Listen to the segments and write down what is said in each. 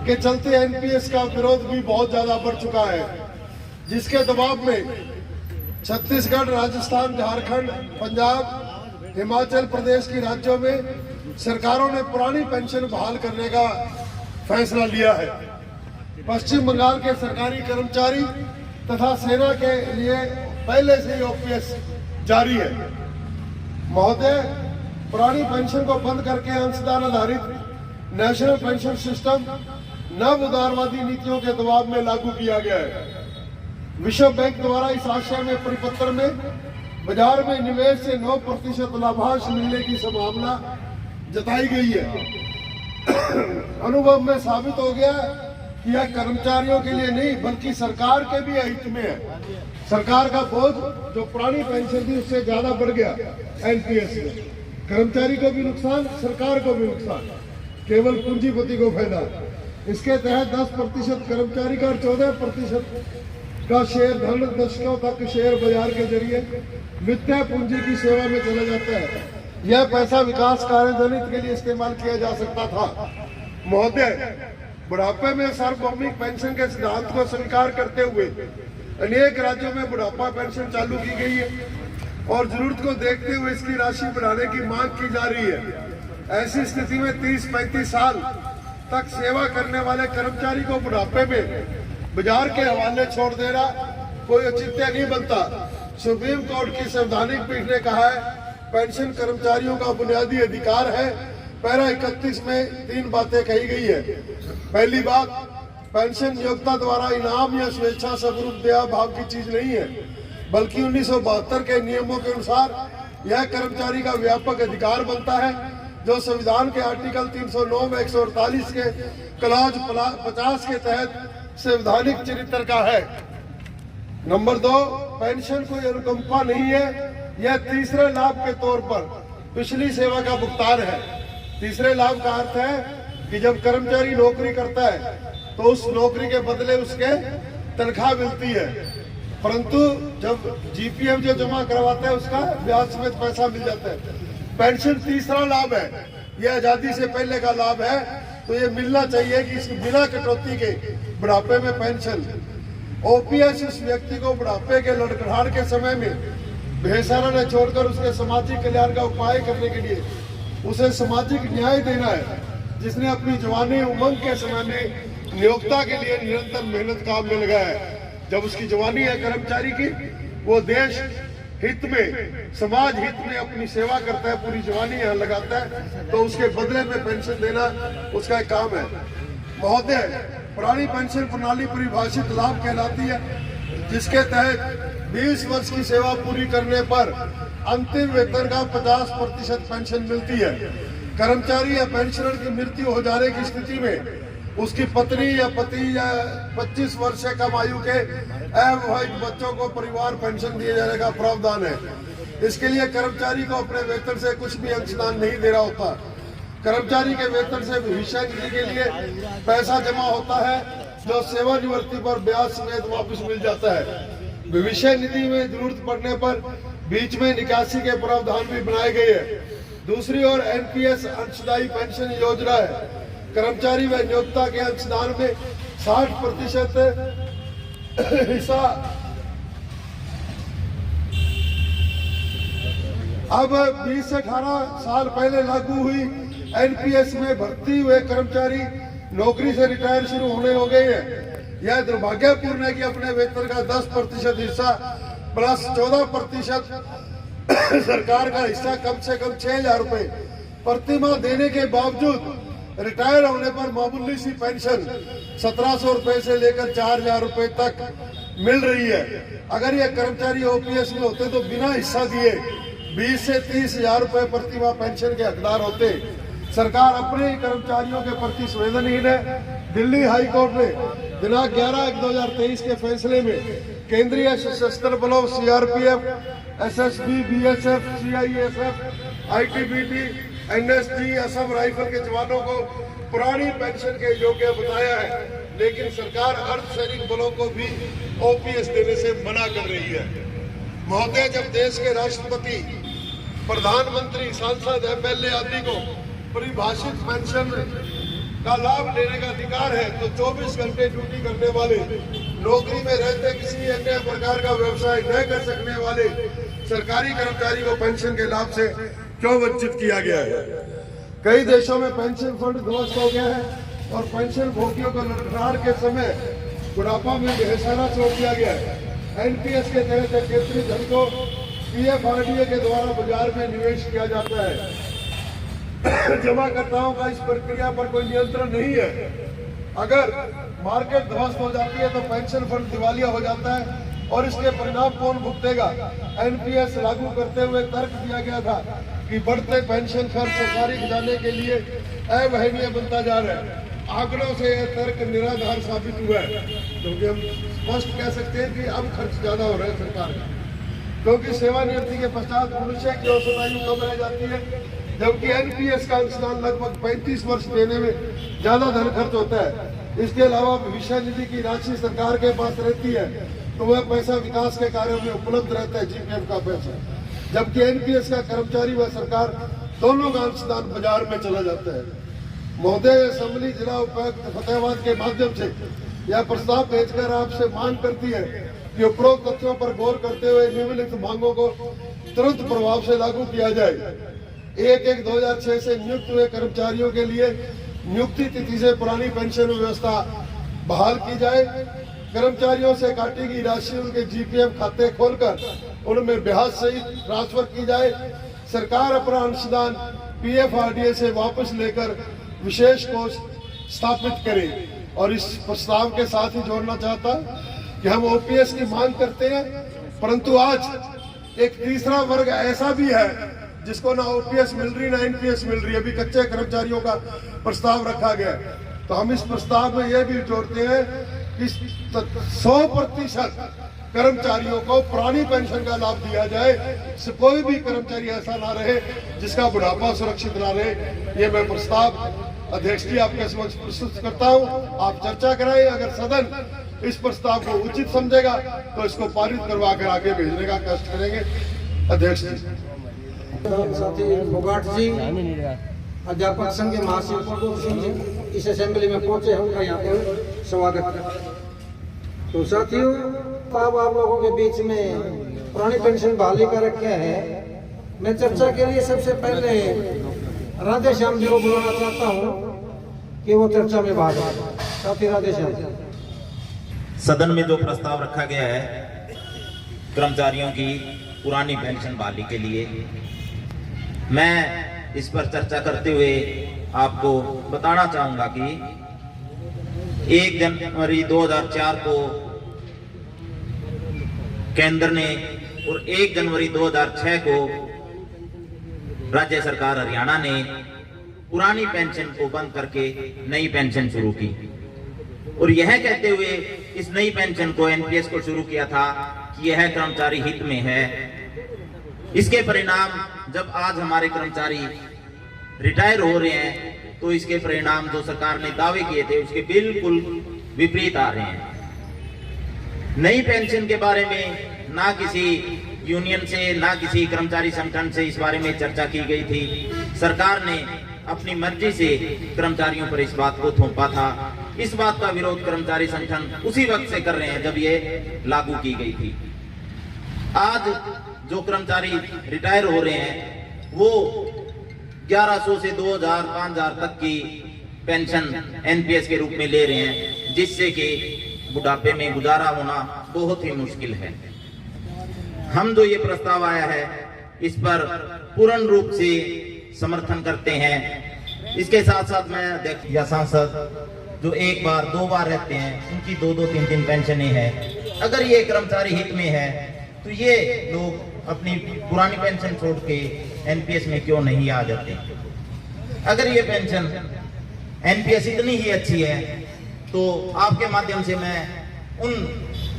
के चलते एनपीएस का विरोध भी बहुत ज्यादा बढ़ चुका है, जिसके दबाव में छत्तीसगढ़, राजस्थान, झारखंड, पंजाब, हिमाचल प्रदेश की राज्यों में सरकारों ने पुरानी पेंशन बहाल करने का फैसला लिया है। पश्चिम बंगाल के सरकारी कर्मचारी तथा सेना के लिए पहले से ही ओपीएस जारी है। महोदय, पुरानी पेंशन को बंद करके अंशदान आधारित नेशनल पेंशन सिस्टम नव उदारवादी नीतियों के दबाव में लागू किया गया है। विश्व बैंक द्वारा इस आशय में परिपत्र में बाजार में निवेश से 9% लाभांश मिलने की संभावना जताई गई है। अनुभव में साबित हो गया कि यह कर्मचारियों के लिए नहीं बल्कि सरकार के भी हित में है। सरकार का बोझ जो पुरानी पेंशन थी उससे ज्यादा बढ़ गया एनपीएस में। कर्मचारी को भी नुकसान, सरकार को भी नुकसान, केवल पूंजीपति को फायदा। इसके तहत 10% कर्मचारी का 14% का शेयर धन दशकों तक शेयर बाजार के जरिए वित्तीय पूंजी की सेवा में चला जाता है। यह पैसा विकास कार्यान्वित के लिए इस्तेमाल किया जा सकता था। महोदय, बुढ़ापे में सार्वभौमिक पेंशन के सिद्धांत को स्वीकार करते हुए अनेक राज्यों में बुढ़ापा पेंशन चालू की गई है और जरूरत को देखते हुए इसकी राशि बढ़ाने की मांग की जा रही है। ऐसी स्थिति में 30-35 साल तक सेवा करने वाले कर्मचारी को बुढ़ापे में बाजार के हवाले छोड़ देना कोई औचित्य नहीं बनता। सुप्रीम कोर्ट की संवैधानिक पीठ ने कहा है पेंशन कर्मचारियों का बुनियादी अधिकार है। पैरा 31 में 3 बातें कही गई है। पहली बात, पेंशन नियोक्ता द्वारा इनाम या स्वेच्छा स्वरूप देय भाव की चीज नहीं है, बल्कि 1972 के नियमों के अनुसार यह कर्मचारी का व्यापक अधिकार बनता है, जो संविधान के आर्टिकल 309 में 148 के क्लॉज 50 के तहत संवैधानिक चरित्र का है। नंबर 2, पेंशन कोई अनुकंपा नहीं है, यह तीसरे लाभ के तौर पर पिछली सेवा का भुगतान है। तीसरे लाभ का अर्थ है कि जब कर्मचारी नौकरी करता है तो उस नौकरी के बदले उसके तनख्वाह मिलती है, परंतु जब जीपीएफ जो जमा करवाता है उसका ब्याज समेत पैसा मिल जाता है। पेंशन तीसरा लाभ है, यह आजादी से पहले का लाभ है, तो ये मिलना चाहिए कि इसके बिना कटौती के बुढ़ापे में पेंशन। ओपीएस उस व्यक्ति को बुढ़ापे के लड़खड़ाहट के समय में बेसहारा न छोड़कर उसके सामाजिक कल्याण का उपाय करने के लिए उसे सामाजिक न्याय देना है, जिसने अपनी जवानी उमंग के समय में नियोक्ता के लिए निरंतर मेहनत काम में लगाया है। जब उसकी जवानी है कर्मचारी की, वो देश हित में, समाज हित में अपनी सेवा करता है, पूरी जवानी यहाँ लगाता है, तो उसके बदले में पेंशन देना उसका एक काम है। महोदय, पुरानी पेंशन प्रणाली परिभाषित लाभ कहलाती है, जिसके तहत 20 वर्ष की सेवा पूरी करने पर अंतिम वेतन का 50% पेंशन मिलती है। कर्मचारी या पेंशनर की मृत्यु हो जाने की स्थिति में उसकी पत्नी या पति या 25 वर्ष से कम आयु के अविवाहित बच्चों को परिवार पेंशन दिए जाने का प्रावधान है। इसके लिए कर्मचारी को अपने वेतन से कुछ भी अंशदान नहीं देना होता। कर्मचारी के वेतन से भविष्य निधि के लिए पैसा जमा होता है, जो सेवानिवृत्ति पर ब्याज समेत वापस मिल जाता है। भविष्य निधि में जरूरत पड़ने पर बीच में निकासी के प्रावधान भी बनाए गए हैं। दूसरी ओर एनपीएस अंशदायी पेंशन योजना है। कर्मचारी व नियोक्ता के अंशदान में 60% हिस्सा अब 20 से 18 साल पहले लागू हुई एनपीएस में भर्ती हुए कर्मचारी नौकरी से रिटायर शुरू होने हो गए हैं। यह दुर्भाग्यपूर्ण है कि अपने वेतन का 10% हिस्सा प्लस 14% सरकार का हिस्सा कम से कम 6,000 रुपए प्रतिमाह देने के बावजूद रिटायर होने पर मामूली सी पेंशन 1700 रुपए से लेकर 4,000 रुपए तक मिल रही है। अगर ये कर्मचारी ओपीएस में होते तो बिना हिस्सा दिए 20 से 30,000 रुपए प्रतिमाह पेंशन के हकदार होते। सरकार अपने ही कर्मचारियों के प्रति संवेदनहीन है। दिल्ली हाई कोर्ट ने दिनांक 11/1/2023 के फैसले में केंद्रीय सशस्त्र बलों CRPF, SSB, BSF, CISF, ITBP, NSG, Assam rifle के जवानों को पुरानी पेंशन के योग्य बताया है, लेकिन सरकार अर्धसैनिक बलों को भी ओपीएस देने से मना कर रही है। महोदय, जब देश के राष्ट्रपति, प्रधानमंत्री, सांसद, एमएलए आदि को परिभाषित पेंशन का लाभ लेने का अधिकार है, तो 24 घंटे ड्यूटी करने वाले, नौकरी में रहते किसी अन्य प्रकार का व्यवसाय न कर सकने वाले सरकारी कर्मचारी को पेंशन के लाभ से क्यों वंचित किया गया है। कई देशों में पेंशन फंड ध्वस्त हो गया है और पेंशन भोगियों को ललकार के समय बुढ़ापा में बेसहारा छोड़ दिया गया है। एनपीएस के तहत एकत्रित धन को पीएफआरडीए के द्वारा बाजार में निवेश किया जाता है। जमाकर्ताओं का इस प्रक्रिया पर कोई नियंत्रण नहीं है। अगर मार्केट ध्वस्त हो जाती है तो पेंशन फंड दिवालिया हो जाता है और इसके परिणाम कौन भुगतेगा। एनपीएस लागू करते हुए तर्क दिया गया था कि बढ़ते पेंशन खर्च सरकारी खजाने के लिए अवहनीय बनता जा रहा है। आंकड़ों से यह तर्क निराधार साबित हुआ है, क्योंकि हम स्पष्ट कह सकते हैं कि अब खर्च ज्यादा हो रहा है सरकार का, क्योंकि सेवानिवृत्ति के पश्चात मनुष्य की औसत आयु कम रह जाती है, जबकि एनपीएस का अंशदान लगभग 35 वर्ष देने में ज्यादा धन खर्च होता है। इसके अलावा भविष्य निधि की राशि सरकार के पास रहती है तो वह पैसा विकास के कार्यों में उपलब्ध रहता है, जीपीएफ का पैसा, जबकि एनपीएस का कर्मचारी व सरकार दोनों का अंशदान बाजार में चला जाता है। महोदय, असेंबली जिला उपायुक्त फतेहाबाद के माध्यम से यह प्रस्ताव भेजकर आपसे मांग करती है कि उपरोक्त तथ्यों पर गौर करते हुए निम्नलिखित मांगों को तुरंत प्रभाव से लागू किया जाए। 1/1/2006 से नियुक्त हुए कर्मचारियों के लिए नियुक्ति तिथि से पुरानी पेंशन व्यवस्था बहाल की जाए। कर्मचारियों से काटी गई राशि उनके जीपीएफ खाते खोलकर उनमें ब्याज सहित ट्रांसफर की जाए। सरकार अपना अंशदान पीएफआरडीए से वापस लेकर विशेष कोष स्थापित करे। और इस प्रस्ताव के साथ ही जोड़ना चाहता कि हम ओपीएस की मांग करते हैं, परंतु आज एक तीसरा वर्ग ऐसा भी है जिसको ना ओपीएस मिल रही ना एनपीएस मिल रही। अभी कच्चे कर्मचारियों का प्रस्ताव रखा गया है, तो हम इस प्रस्ताव में यह भी जोड़ते हैं कि 100% कर्मचारियों को पुरानी पेंशन का लाभ दिया जाए। कोई भी कर्मचारी ऐसा ना रहे जिसका बुढ़ापा सुरक्षित ना रहे। ये मैं प्रस्ताव अध्यक्ष जी आपके समक्ष प्रस्तुत करता हूँ। आप चर्चा कराएं। अगर सदन इस प्रस्ताव को उचित समझेगा तो इसको पारित करवा कर आगे भेजने का कष्ट करेंगे। अध्यक्ष जी, साथी फोगाट जी, अध्यापक संघ के महासचिव प्रबोध सिंह जी इस असेंबली में पहुंचे हैं, उनका यहाँ पर स्वागत है। तो साथियों, अब आप लोगों के बीच में पुरानी पेंशन बहाली का रखे हैं। मैं चर्चा के लिए सबसे पहले राधे श्याम जी को बुलाना चाहता हूँ कि वो चर्चा में भाग लें। साथी राधे श्याम जी। सदन में जो प्रस्ताव रखा गया है कर्मचारियों की पुरानी पेंशन बहाली के लिए, मैं इस पर चर्चा करते हुए आपको बताना चाहूंगा कि 1 जनवरी 2004 को केंद्र ने और 1 जनवरी 2006 को राज्य सरकार हरियाणा ने पुरानी पेंशन को बंद करके नई पेंशन शुरू की और यह कहते हुए इस नई पेंशन को एनपीएस को शुरू किया था कि यह कर्मचारी हित में है। इसके परिणाम जब आज हमारे कर्मचारी रिटायर हो रहे हैं तो इसके परिणाम जो सरकार ने दावे किए थे उसके बिल्कुल विपरीत आ रहे हैं। नई पेंशन के बारे में ना किसी यूनियन से ना किसी कर्मचारी संगठन से इस बारे में चर्चा की गई थी। सरकार ने अपनी मर्जी से कर्मचारियों पर इस बात को थोपा था। इस बात का विरोध कर्मचारी संगठन उसी वक्त से कर रहे हैं जब ये लागू की गई थी। आज जो कर्मचारी रिटायर हो रहे हैं वो 1100 से 2000 5000 तक की पेंशन एनपीएस के रूप में ले रहे हैं, जिससे कि बुढ़ापे में गुजारा होना बहुत ही मुश्किल है। हम जो ये प्रस्ताव आया है इस पर पूर्ण रूप से समर्थन करते हैं। इसके साथ साथ मैं अध्यक्ष या सांसद जो 1 बार 2 बार रहते हैं उनकी 2-2 3-3 पेंशनें हैं। अगर ये कर्मचारी हित में है तो ये लोग अपनी पुरानी पेंशन छोड़ के एनपीएस में क्यों नहीं आ जाते। अगर ये पेंशन एनपीएस इतनी ही अच्छी है तो आपके माध्यम से मैं उन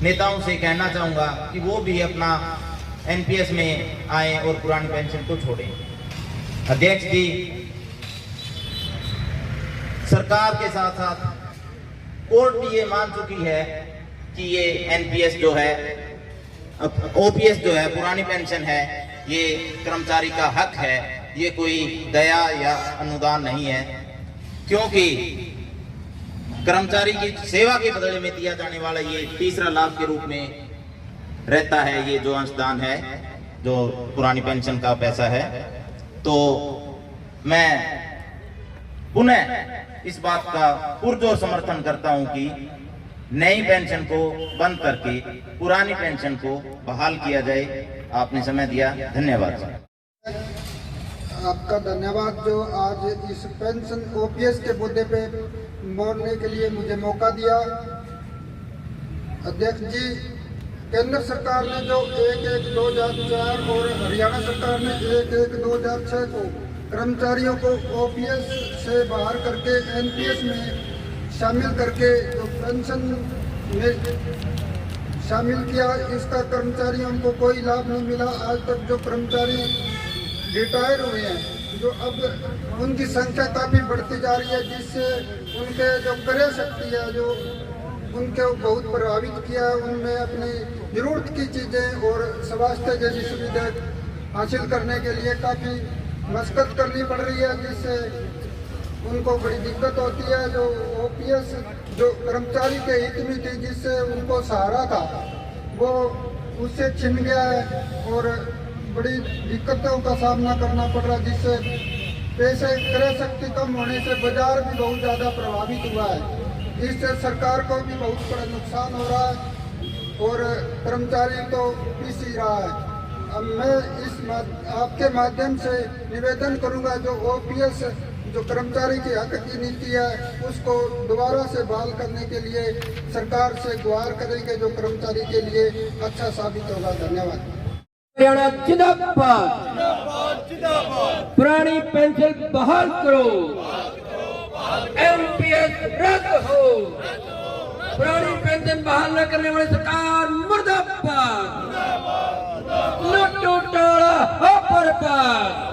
नेताओं से कहना चाहूंगा कि वो भी अपना एनपीएस में आए और पुरानी पेंशन को छोड़ें। अध्यक्ष जी, सरकार के साथ साथ कोर्ट भी ये मान चुकी है कि ये एनपीएस जो है ओपीएस जो है पुरानी पेंशन है, ये कर्मचारी का हक है, ये कोई दया या अनुदान नहीं है। क्योंकि कर्मचारी की सेवा के बदले में दिया जाने वाला ये तीसरा लाभ के रूप में रहता है। ये जो अंशदान है, जो पुरानी पेंशन का पैसा है, तो मैं पुनः इस बात का पुरजोर समर्थन करता हूं कि नई पेंशन को बंद करके पुरानी पेंशन को बहाल किया जाए। आपने समय दिया, धन्यवाद। आपका धन्यवाद जो आज इस पेंशन ओपीएस के मुद्दे पे बोलने के लिए मुझे मौका दिया। अध्यक्ष जी, केंद्र सरकार ने जो 1/1/2004 और हरियाणा सरकार ने 1/1/2006 को कर्मचारियों को ओपीएस से बाहर करके एनपीएस में शामिल करके जो पेंशन में शामिल किया, इसका कर्मचारियों को कोई लाभ नहीं मिला। आज तक जो कर्मचारी रिटायर हुए हैं, जो अब उनकी संख्या काफ़ी बढ़ती जा रही है, जिससे उनके जो क्रय शक्ति है, जो उनको बहुत प्रभावित किया है। उनमें अपनी जरूरत की चीज़ें और स्वास्थ्य जैसी सुविधा हासिल करने के लिए काफ़ी मशक्कत करनी पड़ रही है, जिससे उनको बड़ी दिक्कत होती है। जो ओपीएस जो कर्मचारी के हित में थी, जिससे उनको सहारा था, वो उससे छिन गया है और बड़ी दिक्कतों का सामना करना पड़ रहा है, जिससे पैसे क्रय शक्ति कम होने से बाजार भी बहुत ज़्यादा प्रभावित हुआ है। इससे सरकार को भी बहुत बड़ा नुकसान हो रहा है और कर्मचारी तो पिस ही रहा है। अब मैं आपके माध्यम से निवेदन करूंगा, जो ओपीएस जो कर्मचारी की हक की नीति है, उसको दोबारा से बहाल करने के लिए सरकार से गुहार करेंगे, जो कर्मचारी के लिए अच्छा साबित होगा। धन्यवाद। हरियाणा जिंदाबाद, पुरानी पेंशन बहाल करो, एनपीएस रद्द हो, पुरानी पेंशन बहाल न करने वाली सरकार मुर्दाबाद, नोटो टाला हो बर्बाद।